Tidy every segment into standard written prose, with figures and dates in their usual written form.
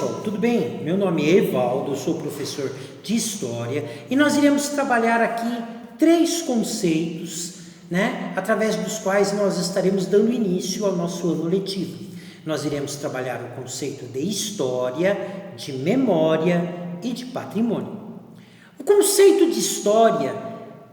pessoal, tudo bem? Meu nome é Evaldo, eu sou professor de História e nós iremos trabalhar aqui 3 conceitos, através dos quais nós estaremos dando início ao nosso ano letivo. Nós iremos trabalhar o conceito de História, de Memória e de Patrimônio. O conceito de História,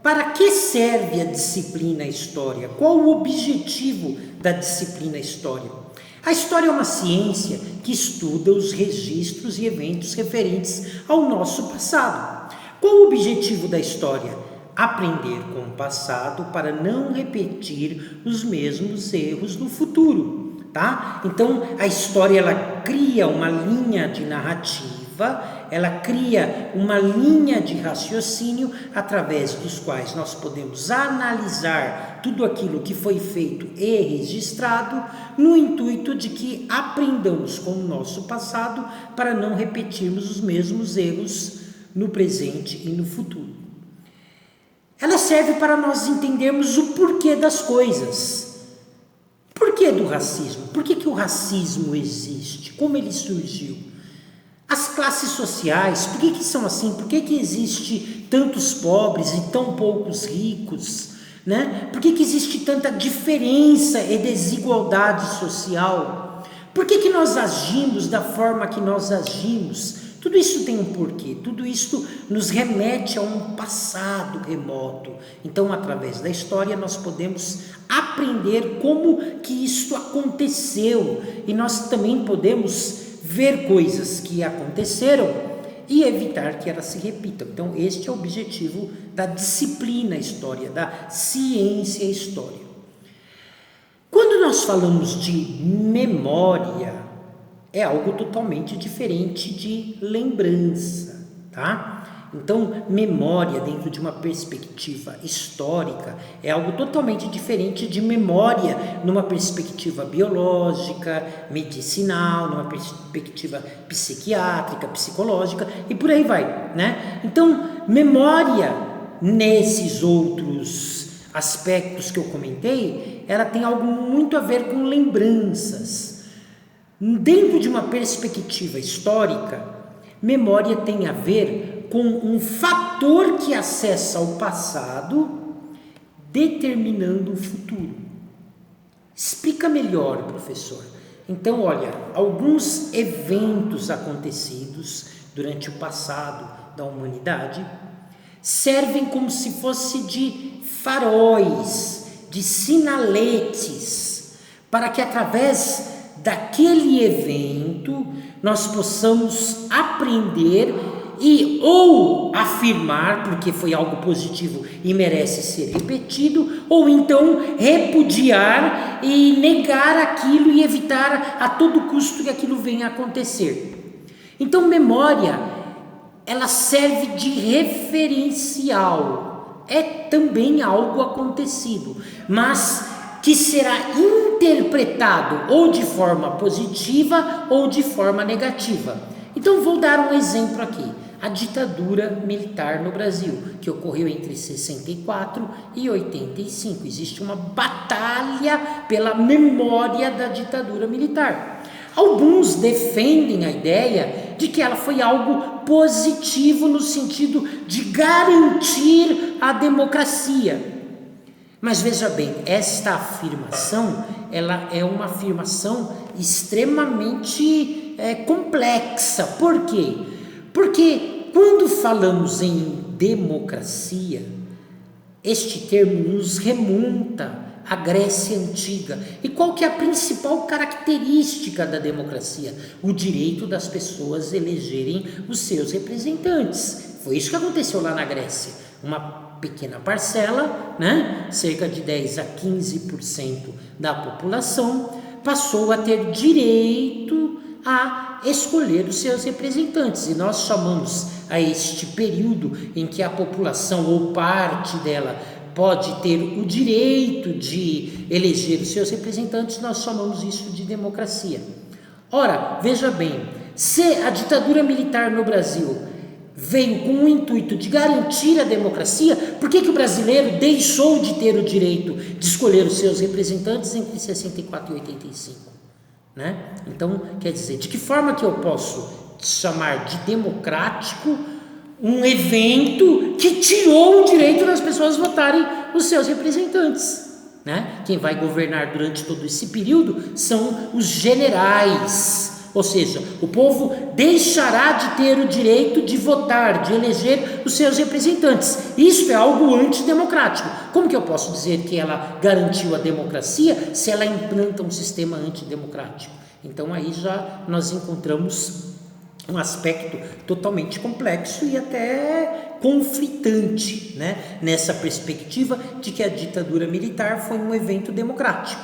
para que serve a disciplina História? Qual o objetivo da disciplina História? A história é uma ciência que estuda os registros e eventos referentes ao nosso passado. Qual o objetivo da história? Aprender com o passado para não repetir os mesmos erros no futuro, tá? Então, a história ela cria uma linha de narrativa, ela cria uma linha de raciocínio através dos quais nós podemos analisar tudo aquilo que foi feito e registrado no intuito de que aprendamos com o nosso passado para não repetirmos os mesmos erros no presente e no futuro. Ela serve para nós entendermos o porquê das coisas. Por que do racismo? Por que o racismo existe? Como ele surgiu? As classes sociais, por que são assim? Por que existe tantos pobres e tão poucos ricos? Por que existe tanta diferença e desigualdade social? Por que nós agimos da forma que nós agimos? Tudo isso tem um porquê, tudo isso nos remete a um passado remoto. Então, através da história, nós podemos aprender como que isto aconteceu. E nós também podemos ver coisas que aconteceram e evitar que elas se repitam. Então, este é o objetivo da disciplina História, da ciência História. Quando nós falamos de memória, é algo totalmente diferente de lembrança, tá? Então, memória dentro de uma perspectiva histórica é algo totalmente diferente de memória numa perspectiva biológica, medicinal, numa perspectiva psiquiátrica, psicológica e por aí vai, Então, memória nesses outros aspectos que eu comentei, ela tem algo muito a ver com lembranças. Dentro de uma perspectiva histórica, memória tem a ver com um fator que acessa o passado, determinando o futuro. Explica melhor, professor. Então, olha, alguns eventos acontecidos durante o passado da humanidade servem como se fosse de faróis, de sinaletes, para que através daquele evento nós possamos aprender e ou afirmar, porque foi algo positivo e merece ser repetido, ou então repudiar e negar aquilo e evitar a todo custo que aquilo venha a acontecer. Então, memória, ela serve de referencial, é também algo acontecido, mas que será interpretado ou de forma positiva ou de forma negativa. Então, vou dar um exemplo aqui. A ditadura militar no Brasil, que ocorreu entre 64 e 85. Existe uma batalha pela memória da ditadura militar. Alguns defendem a ideia de que ela foi algo positivo no sentido de garantir a democracia. Mas veja bem, esta afirmação, ela é uma afirmação extremamente complexa. Por quê? Porque quando falamos em democracia, este termo nos remonta à Grécia Antiga. E qual que é a principal característica da democracia? O direito das pessoas elegerem os seus representantes. Foi isso que aconteceu lá na Grécia. Uma pequena parcela, cerca de 10 a 15% da população, passou a ter direito a escolher os seus representantes. E nós chamamos a este período em que a população ou parte dela pode ter o direito de eleger os seus representantes, nós chamamos isso de democracia. Ora, veja bem, se a ditadura militar no Brasil veio com o intuito de garantir a democracia, por que o brasileiro deixou de ter o direito de escolher os seus representantes entre 64 e 85? Então, quer dizer, de que forma que eu posso chamar de democrático um evento que tirou o direito das pessoas votarem os seus representantes, né? Quem vai governar durante todo esse período são os generais, ou seja, o povo deixará de ter o direito de votar, de eleger os seus representantes. Isso é algo antidemocrático. Como que eu posso dizer que ela garantiu a democracia se ela implanta um sistema antidemocrático? Então aí já nós encontramos um aspecto totalmente complexo e até conflitante, né? Nessa perspectiva de que a ditadura militar foi um evento democrático,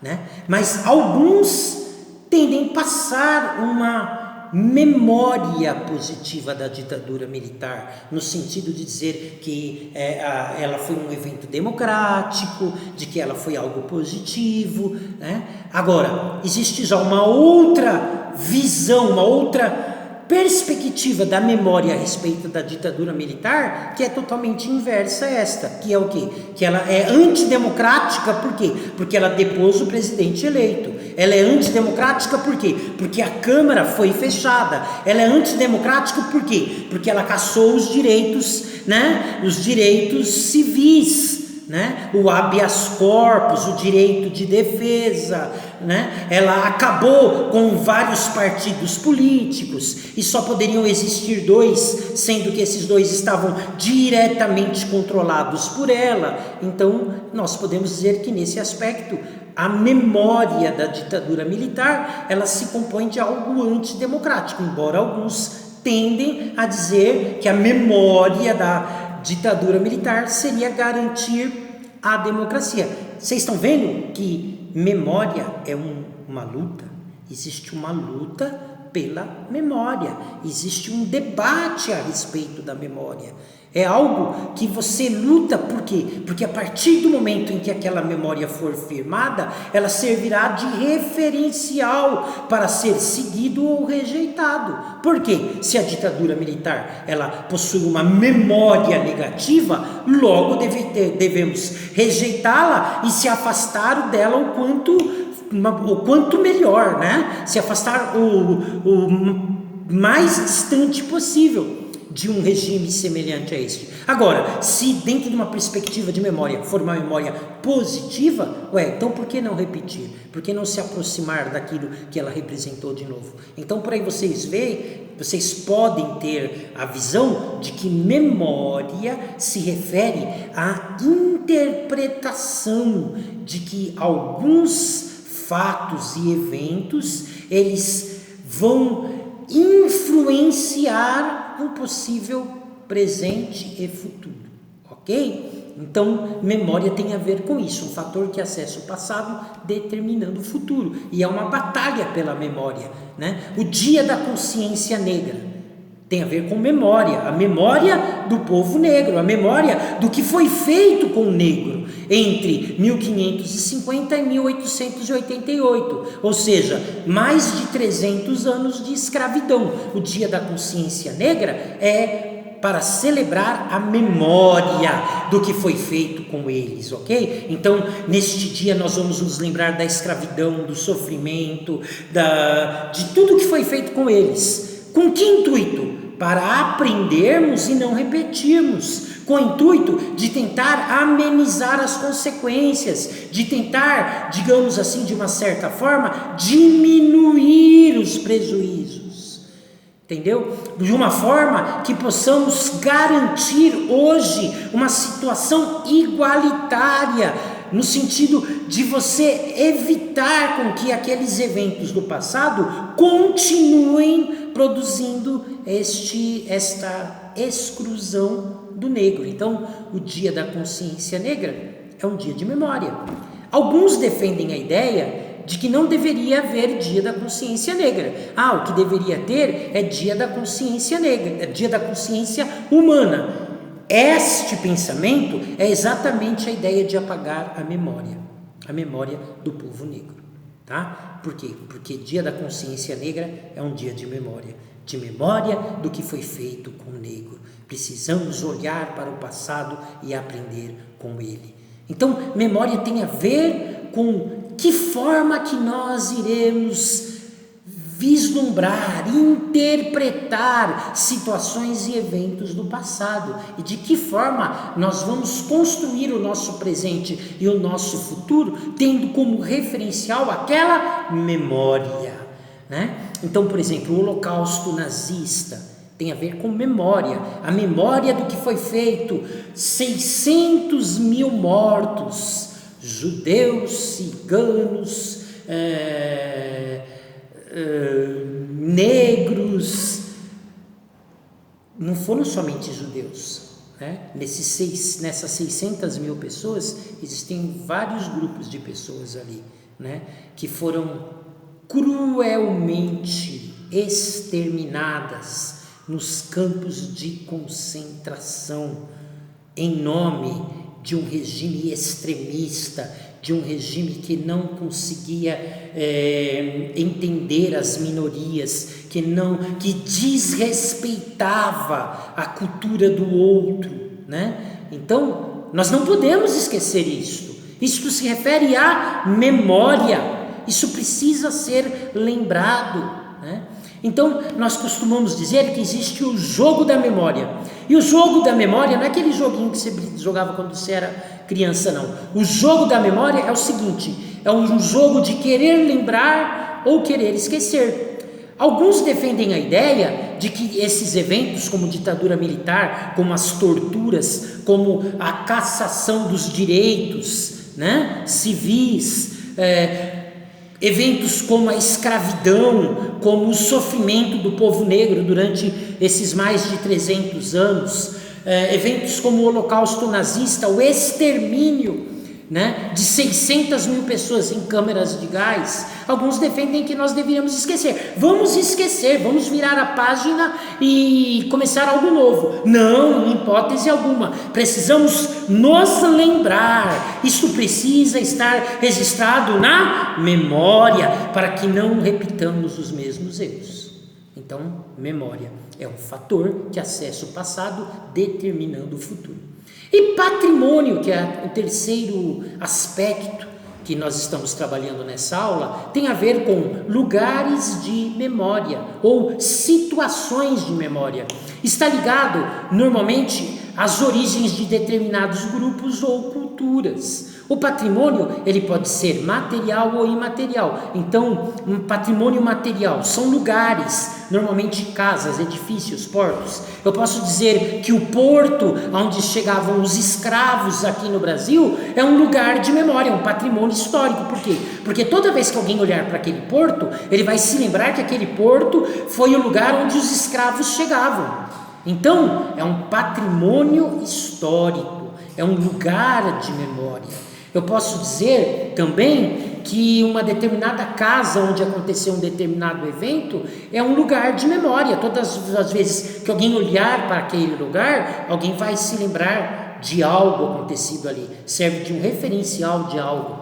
né? Mas alguns tendem a passar uma memória positiva da ditadura militar, no sentido de dizer que ela foi um evento democrático, de que ela foi algo positivo, né? Agora, existe já uma outra visão, uma outra perspectiva da memória a respeito da ditadura militar, que é totalmente inversa a esta, que é o quê? Que ela é antidemocrática, por quê? Porque ela depôs o presidente eleito. Ela é antidemocrática por quê? Porque a Câmara foi fechada. Ela é antidemocrática por quê? Porque ela cassou os direitos, né? Os direitos civis, né? O habeas corpus, o direito de defesa, né? Ela acabou com vários partidos políticos e só poderiam existir dois, sendo que esses dois estavam diretamente controlados por ela. Então nós podemos dizer que nesse aspecto a memória da ditadura militar, ela se compõe de algo antidemocrático, embora alguns tendem a dizer que a memória da ditadura militar seria garantir a democracia. Vocês estão vendo que memória é uma luta? Existe uma luta pela memória, existe um debate a respeito da memória. É algo que você luta, por quê? Porque a partir do momento em que aquela memória for firmada, ela servirá de referencial para ser seguido ou rejeitado. Por quê? Se a ditadura militar ela possui uma memória negativa, logo devemos rejeitá-la e se afastar dela o quanto melhor, né? Se afastar o mais distante possível de um regime semelhante a este. Agora, se dentro de uma perspectiva de memória for uma memória positiva, então por que não repetir? Por que não se aproximar daquilo que ela representou de novo? Então por aí vocês podem ter a visão de que memória se refere à interpretação de que alguns fatos e eventos, eles vão influenciar um possível presente e futuro, ok? Então, memória tem a ver com isso, um fator que acessa o passado determinando o futuro, e é uma batalha pela memória, né? O Dia da Consciência Negra tem a ver com memória, a memória do povo negro, a memória do que foi feito com o negro entre 1550 e 1888, ou seja, mais de 300 anos de escravidão. O Dia da Consciência Negra é para celebrar a memória do que foi feito com eles, ok? Então, neste dia nós vamos nos lembrar da escravidão, do sofrimento, de tudo que foi feito com eles. Com que intuito? Para aprendermos e não repetirmos, com o intuito de tentar amenizar as consequências, de tentar, digamos assim, de uma certa forma, diminuir os prejuízos, entendeu? De uma forma que possamos garantir hoje uma situação igualitária, no sentido de você evitar com que aqueles eventos do passado continuem produzindo esta exclusão do negro. Então, o Dia da Consciência Negra é um dia de memória. Alguns defendem a ideia de que não deveria haver Dia da Consciência Negra. O que deveria ter é Dia da Consciência Negra, Dia da Consciência Humana. Este pensamento é exatamente a ideia de apagar a memória do povo negro, tá? Por quê? Porque Dia da Consciência Negra é um dia de memória do que foi feito com o negro. Precisamos olhar para o passado e aprender com ele. Então, memória tem a ver com que forma que nós iremos vislumbrar, interpretar situações e eventos do passado e de que forma nós vamos construir o nosso presente e o nosso futuro, tendo como referencial aquela memória, né? Então, por exemplo, o Holocausto nazista tem a ver com memória, a memória do que foi feito, 600 mil mortos, judeus, ciganos, negros, não foram somente judeus, né? Nessas 600 mil pessoas, existem vários grupos de pessoas ali, né? Que foram cruelmente exterminadas nos campos de concentração, em nome de um regime extremista, de um regime que não conseguia entender as minorias, que desrespeitava a cultura do outro, né? Então, nós não podemos esquecer isto. Isto se refere à memória. Isso precisa ser lembrado, né? Então, nós costumamos dizer que existe o jogo da memória. E o jogo da memória não é aquele joguinho que você jogava quando você era criança, não. O jogo da memória é o seguinte: é um jogo de querer lembrar ou querer esquecer. Alguns defendem a ideia de que esses eventos, como ditadura militar, como as torturas, como a cassação dos direitos, né, civis, eventos como a escravidão, como o sofrimento do povo negro durante esses mais de 300 anos, eventos como o Holocausto nazista, o extermínio, né, de 600 mil pessoas em câmeras de gás. Alguns defendem que nós deveríamos esquecer. Vamos esquecer, vamos virar a página e começar algo novo. Não, em hipótese alguma. Precisamos nos lembrar. Isso precisa estar registrado na memória para que não repitamos os mesmos erros. Então, memória é um fator que acessa o passado, determinando o futuro. E patrimônio, que é o terceiro aspecto que nós estamos trabalhando nessa aula, tem a ver com lugares de memória ou situações de memória. Está ligado normalmente às origens de determinados grupos ou culturas. O patrimônio, ele pode ser material ou imaterial. Então, um patrimônio material são lugares, normalmente casas, edifícios, portos. Eu posso dizer que o porto onde chegavam os escravos aqui no Brasil é um lugar de memória, um patrimônio histórico. Por quê? Porque toda vez que alguém olhar para aquele porto, ele vai se lembrar que aquele porto foi o lugar onde os escravos chegavam. Então, é um patrimônio histórico, é um lugar de memória. Eu posso dizer também que uma determinada casa onde aconteceu um determinado evento é um lugar de memória. Todas as vezes que alguém olhar para aquele lugar, alguém vai se lembrar de algo acontecido ali, serve de um referencial de algo.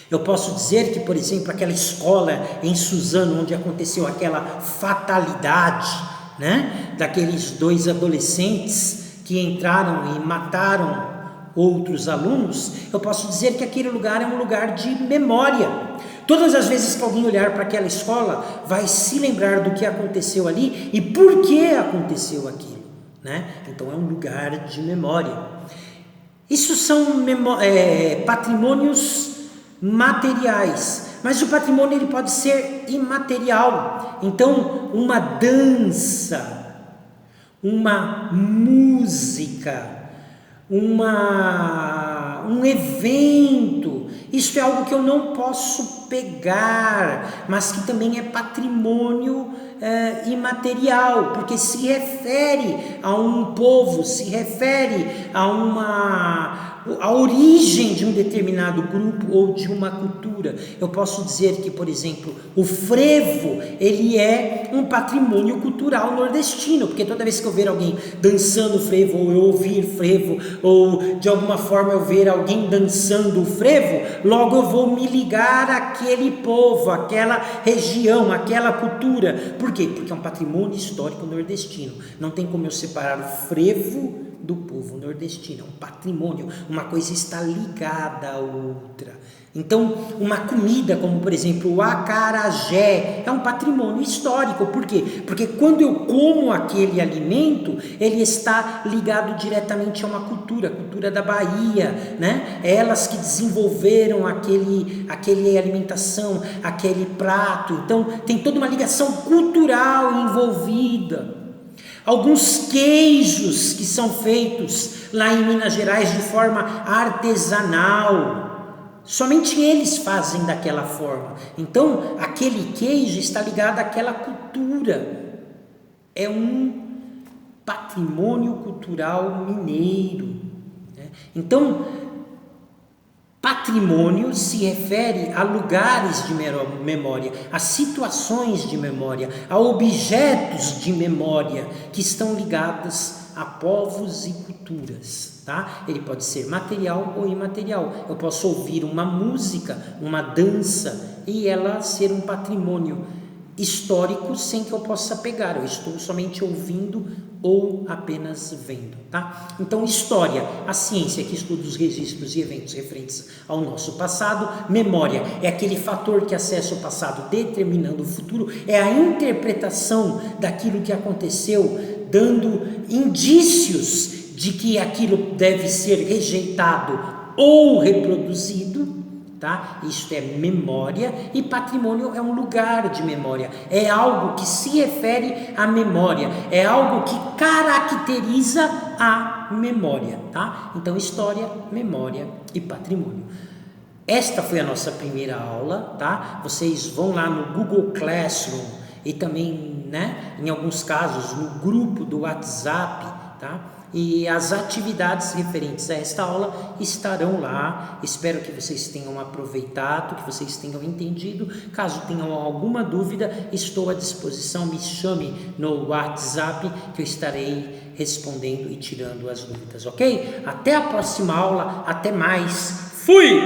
Eu posso dizer que, por exemplo, aquela escola em Suzano, onde aconteceu aquela fatalidade, né, daqueles 2 adolescentes que entraram e mataram outros alunos, eu posso dizer que aquele lugar é um lugar de memória. Todas as vezes que alguém olhar para aquela escola, vai se lembrar do que aconteceu ali e por que aconteceu aquilo, né? Então é um lugar de memória. Isso são patrimônios materiais, mas o patrimônio ele pode ser imaterial. Então, uma dança, uma música, um evento, isso é algo que eu não posso pegar, mas que também é patrimônio imaterial, porque se refere a um povo, se refere a origem de um determinado grupo ou de uma cultura. Eu posso dizer que, por exemplo, o frevo, ele é um patrimônio cultural nordestino, porque toda vez que eu ver alguém dançando frevo, ou eu ouvir frevo, ou de alguma forma eu ver alguém dançando o frevo, logo eu vou me ligar àquele povo, àquela região, àquela cultura. Por quê? Porque é um patrimônio histórico nordestino. Não tem como eu separar o frevo do povo nordestino, é um patrimônio, uma coisa está ligada à outra, Então, uma comida como, por exemplo, o acarajé é um patrimônio histórico. Por quê? Porque quando eu como aquele alimento, ele está ligado diretamente a uma cultura, a cultura da Bahia, né? Elas que desenvolveram aquele alimentação, aquele prato. Então, tem toda uma ligação cultural envolvida. Alguns queijos que são feitos lá em Minas Gerais de forma artesanal, somente eles fazem daquela forma. Então, aquele queijo está ligado àquela cultura. É um patrimônio cultural mineiro, né? Então, patrimônio se refere a lugares de memória, a situações de memória, a objetos de memória que estão ligados a povos e culturas, tá? Ele pode ser material ou imaterial. Eu posso ouvir uma música, uma dança e ela ser um patrimônio histórico sem que eu possa pegar. Eu estou somente ouvindo ou apenas vendo, tá? Então, história, a ciência que estuda os registros e eventos referentes ao nosso passado. Memória é aquele fator que acessa o passado determinando o futuro, é a interpretação daquilo que aconteceu, dando indícios de que aquilo deve ser rejeitado ou reproduzido, tá? Isso é memória. E patrimônio é um lugar de memória, é algo que se refere à memória, é algo que caracteriza a memória, tá? Então, história, memória e patrimônio. Esta foi a nossa primeira aula, tá? Vocês vão lá no Google Classroom e também, né, em alguns casos, no grupo do WhatsApp, tá? E as atividades referentes a esta aula estarão lá. Espero que vocês tenham aproveitado, que vocês tenham entendido. Caso tenham alguma dúvida, estou à disposição. Me chame no WhatsApp que eu estarei respondendo e tirando as dúvidas, ok? Até a próxima aula, até mais. Fui!